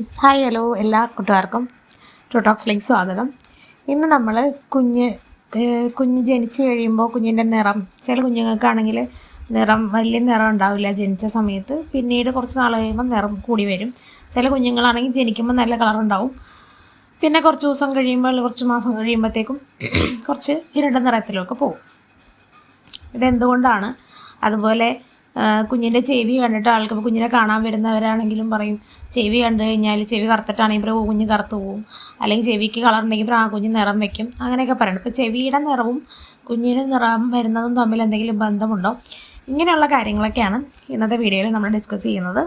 Hi hello എല്ലാ കൂട്ടുകാർക്കും ടോക്സിലേക്ക് സ്വാഗതം. ഇന്ന് നമ്മൾ കുഞ്ഞ് ജനിച്ച് കഴിയുമ്പോൾ കുഞ്ഞിൻ്റെ നിറം, ചില കുഞ്ഞുങ്ങൾക്കാണെങ്കിൽ വലിയ നിറം ഉണ്ടാവില്ല ജനിച്ച സമയത്ത്, പിന്നീട് കുറച്ച് നാൾ കഴിയുമ്പോൾ നിറം കൂടി വരും. ചില കുഞ്ഞുങ്ങളാണെങ്കിൽ ജനിക്കുമ്പോൾ നല്ല കളറുണ്ടാവും, പിന്നെ കുറച്ച് ദിവസം കഴിയുമ്പോൾ കുറച്ച് മാസം കഴിയുമ്പോഴത്തേക്കും കുറച്ച് ഇരുണ്ട നിറത്തിലൊക്കെ പോകും. ഇതെന്തുകൊണ്ടാണ്? അതുപോലെ കുഞ്ഞിൻ്റെ ചെവി കണ്ടിട്ട് ആൾക്ക് കുഞ്ഞിനെ കാണാൻ വരുന്നവരാണെങ്കിലും പറയും, ചെവി കണ്ടു കഴിഞ്ഞാൽ ചെവി കറുത്തിട്ടാണെങ്കിൽ ഇപ്പോൾ കുഞ്ഞ് കറുത്ത് പോവും, അല്ലെങ്കിൽ ചെവിക്ക് കളർ ഉണ്ടെങ്കിൽ ആ കുഞ്ഞ് നിറം വയ്ക്കും, അങ്ങനെയൊക്കെ പറയണം. ഇപ്പോൾ ചെവിയുടെ നിറവും കുഞ്ഞിന് നിറം വരുന്നതും തമ്മിൽ എന്തെങ്കിലും ബന്ധമുണ്ടോ? ഇങ്ങനെയുള്ള കാര്യങ്ങളൊക്കെയാണ് ഇന്നത്തെ വീഡിയോയിൽ നമ്മൾ ഡിസ്കസ് ചെയ്യുന്നത്.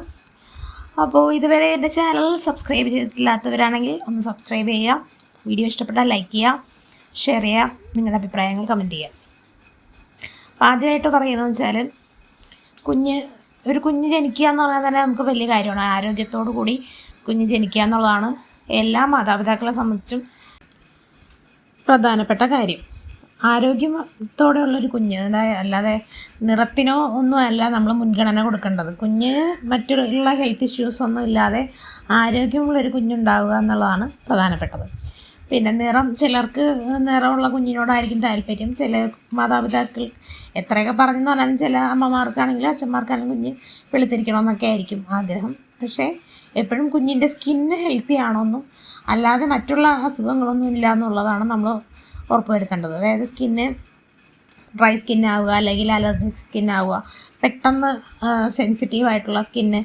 അപ്പോൾ ഇതുവരെ എൻ്റെ ചാനൽ സബ്സ്ക്രൈബ് ചെയ്തിട്ടില്ലാത്തവരാണെങ്കിൽ ഒന്ന് സബ്സ്ക്രൈബ് ചെയ്യുക, വീഡിയോ ഇഷ്ടപ്പെട്ടാൽ ലൈക്ക് ചെയ്യുക, ഷെയർ ചെയ്യുക, നിങ്ങളുടെ അഭിപ്രായങ്ങൾ കമൻറ്റ് ചെയ്യുക. അപ്പോൾ ആദ്യമായിട്ട് പറയുന്നതെന്ന് വെച്ചാൽ, ഒരു കുഞ്ഞ് ജനിക്കുക എന്ന് പറഞ്ഞാൽ തന്നെ നമുക്ക് വലിയ കാര്യമാണ്. ആരോഗ്യത്തോടു കൂടി കുഞ്ഞ് ജനിക്കുക എന്നുള്ളതാണ് എല്ലാ മാതാപിതാക്കളെ സംബന്ധിച്ചും പ്രധാനപ്പെട്ട കാര്യം. ആരോഗ്യത്തോടെയുള്ളൊരു കുഞ്ഞ്, അല്ലാതെ നിറത്തിനോ ഒന്നുമല്ല നമ്മൾ മുൻഗണന കൊടുക്കേണ്ടത്. കുഞ്ഞിന് മറ്റുള്ള ഹെൽത്ത് ഇഷ്യൂസൊന്നും ഇല്ലാതെ ആരോഗ്യമുള്ളൊരു കുഞ്ഞുണ്ടാവുക എന്നുള്ളതാണ് പ്രധാനപ്പെട്ടത്. പിന്നെ ചിലർക്ക് നിറമുള്ള കുഞ്ഞിനോടായിരിക്കും താല്പര്യം. ചില മാതാപിതാക്കൾ എത്രയൊക്കെ പറഞ്ഞെന്ന് പറഞ്ഞാലും ചില അമ്മമാർക്കാണെങ്കിലും അച്ഛന്മാർക്കാണെങ്കിലും കുഞ്ഞ് വെളുത്തിരിക്കണമെന്നൊക്കെ ആയിരിക്കും ആഗ്രഹം. പക്ഷേ എപ്പോഴും കുഞ്ഞിൻ്റെ സ്കിന്ന് ഹെൽത്തി ആണോന്നും അല്ലാതെ മറ്റുള്ള അസുഖങ്ങളൊന്നും ഇല്ല എന്നുള്ളതാണ് നമ്മൾ ഉറപ്പുവരുത്തേണ്ടത്. അതായത് സ്കിന്ന് ഡ്രൈ സ്കിന്നാവുക, അല്ലെങ്കിൽ അലർജിക് സ്കിന്നാവുക, പെട്ടെന്ന് സെൻസിറ്റീവായിട്ടുള്ള സ്കിന്ന്,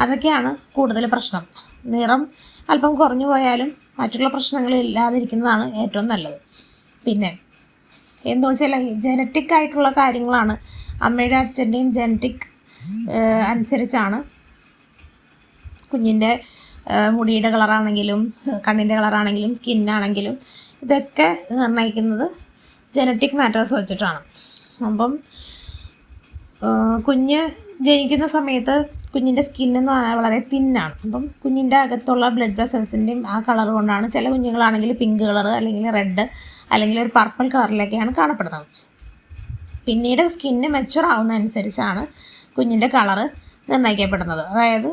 അതൊക്കെയാണ് കൂടുതൽ പ്രശ്നം. നിറം അല്പം കുറഞ്ഞു പോയാലും മറ്റുള്ള പ്രശ്നങ്ങളില്ലാതിരിക്കുന്നതാണ് ഏറ്റവും നല്ലത്. പിന്നെ എന്താ വെച്ചാൽ ജനറ്റിക് ആയിട്ടുള്ള കാര്യങ്ങളാണ്. അമ്മയുടെ അച്ഛൻ്റെയും ജനറ്റിക് അനുസരിച്ചാണ് കുഞ്ഞിൻ്റെ മുടിയുടെ കളറാണെങ്കിലും കണ്ണിൻ്റെ കളറാണെങ്കിലും സ്കിന്നാണെങ്കിലും ഇതൊക്കെ നിർണ്ണയിക്കുന്നത് ജനറ്റിക് മാറ്റേഴ്സ് വെച്ചിട്ടാണ്. അപ്പം കുഞ്ഞ് ജനിക്കുന്ന സമയത്ത് കുഞ്ഞിൻ്റെ സ്കിന്നെന്ന് പറഞ്ഞാൽ വളരെ തിന്നാണ്. അപ്പം കുഞ്ഞിൻ്റെ അകത്തുള്ള ബ്ലഡ് വെസൽസിൻ്റെയും ആ കളർ കൊണ്ടാണ് ചില കുഞ്ഞുങ്ങളാണെങ്കിൽ പിങ്ക് കളർ, അല്ലെങ്കിൽ റെഡ്, അല്ലെങ്കിൽ ഒരു പർപ്പിൾ കളറിലേക്കാണ് കാണപ്പെടുന്നത്. പിന്നീട് സ്കിന്ന് മെച്യൂർ ആവുന്നതനുസരിച്ചാണ് കുഞ്ഞിൻ്റെ കളറ് നിർണ്ണയിക്കപ്പെടുന്നത്. അതായത്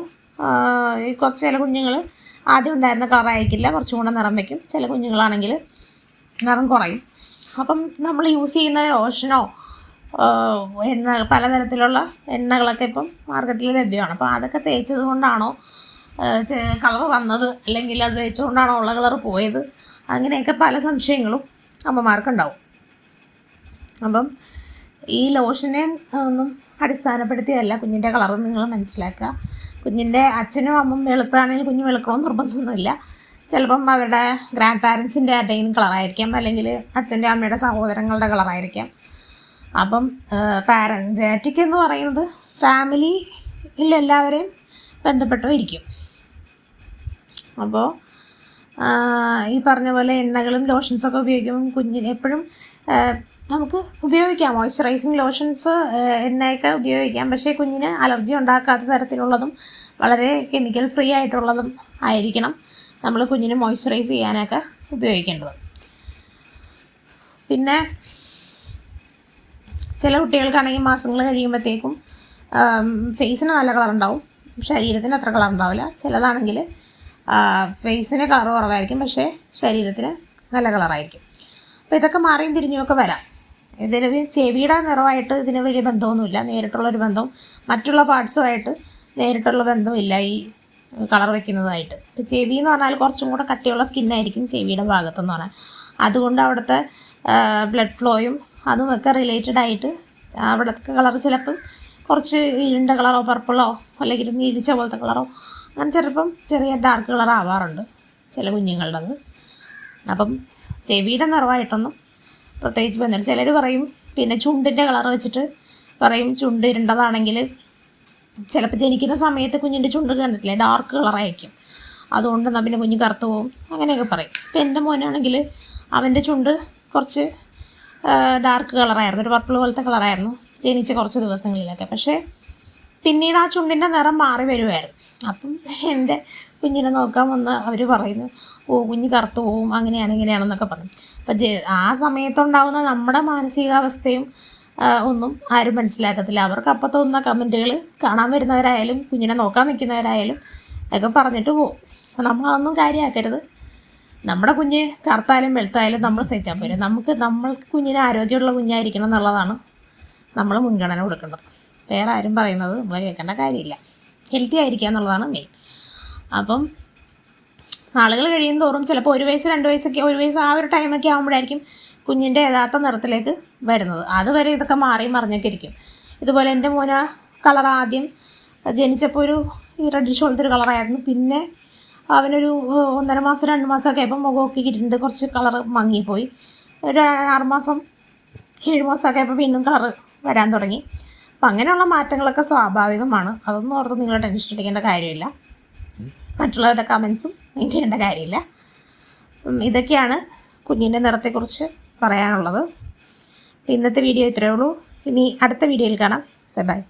ചില കുഞ്ഞുങ്ങൾ ആദ്യം ഉണ്ടായിരുന്ന കളറായിരിക്കില്ല, കുറച്ചും കൂടെ നിറം വയ്ക്കും. ചില കുഞ്ഞുങ്ങളാണെങ്കിൽ നിറം കുറയും. അപ്പം നമ്മൾ യൂസ് ചെയ്യുന്ന ലോഷനോ പലതരത്തിലുള്ള എണ്ണകളൊക്കെ ഇപ്പം മാർക്കറ്റിൽ ലഭ്യമാണ്. അപ്പോൾ അതൊക്കെ തേച്ചത് കൊണ്ടാണോ കളർ വന്നത്, അല്ലെങ്കിൽ അത് തേച്ചുകൊണ്ടാണോ ഉള്ള കളർ പോയത്, അങ്ങനെയൊക്കെ പല സംശയങ്ങളും അമ്മമാർക്കുണ്ടാവും. അപ്പം ഈ ലോഷനെ ഒന്നും അടിസ്ഥാനപ്പെടുത്തിയല്ല കുഞ്ഞിൻ്റെ കളർ നിങ്ങൾ മനസ്സിലാക്കുക. കുഞ്ഞിൻ്റെ അച്ഛനും അമ്മയും വെളുത്താണെങ്കിൽ കുഞ്ഞ് വെളുക്കണമെന്ന് നിർബന്ധമൊന്നുമില്ല. ചിലപ്പം അവരുടെ ഗ്രാൻഡ് പാരൻസിൻ്റെ ആരുടെയും കളറായിരിക്കാം, അല്ലെങ്കിൽ അച്ഛൻ്റെ അമ്മയുടെ സഹോദരങ്ങളുടെ കളറായിരിക്കാം. അപ്പം ജനറ്റിക് എന്ന് പറയുന്നത് ഫാമിലിയിലെല്ലാവരെയും ബന്ധപ്പെട്ടും ഇരിക്കും. അപ്പോൾ ഈ പറഞ്ഞ പോലെ എണ്ണകളും ലോഷൻസൊക്കെ ഉപയോഗിക്കുമ്പം കുഞ്ഞിന് എപ്പോഴും നമുക്ക് ഉപയോഗിക്കാം. മോയ്സ്ചറൈസിങ് ലോഷൻസ്, എണ്ണയൊക്കെ ഉപയോഗിക്കാം. പക്ഷേ കുഞ്ഞിന് അലർജി ഉണ്ടാക്കാത്ത തരത്തിലുള്ളതും വളരെ കെമിക്കൽ ഫ്രീ ആയിട്ടുള്ളതും ആയിരിക്കണം നമ്മൾ കുഞ്ഞിന് മോയ്സ്ചറൈസ് ചെയ്യാനൊക്കെ ഉപയോഗിക്കേണ്ടത്. പിന്നെ ചില കുട്ടികൾക്കാണെങ്കിൽ മാസങ്ങൾ കഴിയുമ്പോഴത്തേക്കും ഫേസിന് നല്ല കളറുണ്ടാവും, ശരീരത്തിന് അത്ര കളർ ഉണ്ടാവില്ല. ചിലതാണെങ്കിൽ ഫേസിന് കളർ കുറവായിരിക്കും, പക്ഷേ ശരീരത്തിന് നല്ല കളറായിരിക്കും. അപ്പോൾ ഇതൊക്കെ മാറിയും തിരിഞ്ഞുമൊക്കെ വരാം. ഇതിന് ചെവിയുടെ നിറമായിട്ട് ഇതിന് വലിയ ബന്ധമൊന്നുമില്ല, നേരിട്ടുള്ളൊരു ബന്ധവും മറ്റുള്ള പാർട്സുമായിട്ട് നേരിട്ടുള്ള ബന്ധമില്ല ഈ കളർ വയ്ക്കുന്നതായിട്ട്. ഇപ്പോൾ ചെവി എന്ന് പറഞ്ഞാൽ കുറച്ചും കൂടെ കട്ടിയുള്ള സ്കിന്നായിരിക്കും ചെവിയുടെ ഭാഗത്തെന്ന് പറഞ്ഞാൽ. അതുകൊണ്ട് അവിടുത്തെ ബ്ലഡ് ഫ്ലോയും അതുമൊക്കെ റിലേറ്റഡ് ആയിട്ട് അവിടുത്തെ കളർ ചിലപ്പം കുറച്ച് ഇരുണ്ട കളറോ പർപ്പിളോ അല്ലെങ്കിൽ നീലിച്ച പോലത്തെ കളറോ അങ്ങനെ ചിലപ്പം ചെറിയ ഡാർക്ക് കളർ ആവാറുണ്ട് ചില കുഞ്ഞുങ്ങളുടേത്. അപ്പം ചെവിയുടെ നിറമായിട്ടൊന്നും പ്രത്യേകിച്ച് ബന്ധമില്ല. ചിലർ പറയും, പിന്നെ ചുണ്ടിൻ്റെ കളർ വെച്ചിട്ട് പറയും, ചുണ്ട് ഇരുണ്ടതാണെങ്കിൽ ചിലപ്പോൾ ജനിക്കുന്ന സമയത്ത് കുഞ്ഞിൻ്റെ ചുണ്ട് കണ്ടിട്ടില്ലേ ഡാർക്ക് കളറായിരിക്കും, അതുകൊണ്ട് എന്നാൽ പിന്നെ കുഞ്ഞ് കറുത്ത് പോവും, അങ്ങനെയൊക്കെ പറയും. ഇപ്പം എൻ്റെ മോനാണെങ്കിൽ അവൻ്റെ ചുണ്ട് കുറച്ച് ഡാർക്ക് കളറായിരുന്നു, ഒരു പർപ്പിൾ പോലത്തെ കളറായിരുന്നു ജനിച്ച കുറച്ച് ദിവസങ്ങളിലൊക്കെ. പക്ഷേ പിന്നീട് ആ ചുണ്ടിൻ്റെ നിറം മാറി വരുമായിരുന്നു. അപ്പം എൻ്റെ കുഞ്ഞിനെ നോക്കാൻ വന്ന് അവർ പറയുന്നു, കുഞ്ഞ് കറുത്ത് പോവും, അങ്ങനെയാണ് ഇങ്ങനെയാണെന്നൊക്കെ പറഞ്ഞു. അപ്പം ആ സമയത്തുണ്ടാകുന്ന നമ്മുടെ മാനസികാവസ്ഥയും ഒന്നും ആരും മനസ്സിലാക്കത്തില്ല. അവർക്ക് അപ്പം തോന്നുന്ന കമൻറ്റുകൾ കാണാൻ വരുന്നവരായാലും കുഞ്ഞിനെ നോക്കാൻ നിൽക്കുന്നവരായാലും ഒക്കെ പറഞ്ഞിട്ട് പോകും. അപ്പോൾ നമ്മളതൊന്നും കാര്യമാക്കരുത്. നമ്മുടെ കുഞ്ഞ് കറുത്തായാലും വെളുത്തായാലും നമ്മൾ സഹിച്ചാൽ പോരെ. നമ്മൾക്ക് കുഞ്ഞിന് ആരോഗ്യമുള്ള കുഞ്ഞായിരിക്കണം എന്നുള്ളതാണ് നമ്മൾ മുൻഗണന കൊടുക്കേണ്ടത്. വേറെ ആരും പറയുന്നത് നമ്മൾ കേൾക്കേണ്ട കാര്യമില്ല. ഹെൽത്തി ആയിരിക്കുക എന്നുള്ളതാണ് മെയിൻ. അപ്പം നാളുകൾ കഴിയും തോറും ചിലപ്പോൾ 1 വയസ്സ് 2 വയസ്സൊക്കെ 1 വയസ്സ് ആ ഒരു ടൈമൊക്കെ ആകുമ്പോഴായിരിക്കും കുഞ്ഞിൻ്റെ യഥാർത്ഥ നിറത്തിലേക്ക് വരുന്നത്. അതുവരെ ഇതൊക്കെ മാറിയും മറിഞ്ഞൊക്കെ ഇരിക്കും. ഇതുപോലെ എൻ്റെ മോന് കളർ ആദ്യം ജനിച്ചപ്പോൾ ഒരു റെഡിഷ് പോലത്തെ ഒരു കളറായിരുന്നു. പിന്നെ അവനൊരു 1.5 മാസം 2 മാസമൊക്കെ ആയപ്പോൾ മുഖമൊക്കെ ഇരുണ്ട് കുറച്ച് കളർ മങ്ങിപ്പോയി. ഒരു 6 മാസം 7 മാസമൊക്കെ ആയപ്പോൾ വീണ്ടും കളർ വരാൻ തുടങ്ങി. അപ്പം അങ്ങനെയുള്ള മാറ്റങ്ങളൊക്കെ സ്വാഭാവികമാണ്. അതൊന്നും ഓർത്ത് നിങ്ങൾ ടെൻഷൻ അടിക്കേണ്ട കാര്യമില്ല. മറ്റുള്ളവരുടെ കമൻസും മെയിൻ ചെയ്യേണ്ട കാര്യമില്ല. ഇതൊക്കെയാണ് കുഞ്ഞിൻ്റെ നിറത്തെക്കുറിച്ച് പറയാനുള്ളത്. ഇന്നത്തെ വീഡിയോ ഇത്രയേ ഉള്ളൂ. ഇനി അടുത്ത വീഡിയോയിൽ കാണാം. Bye bye.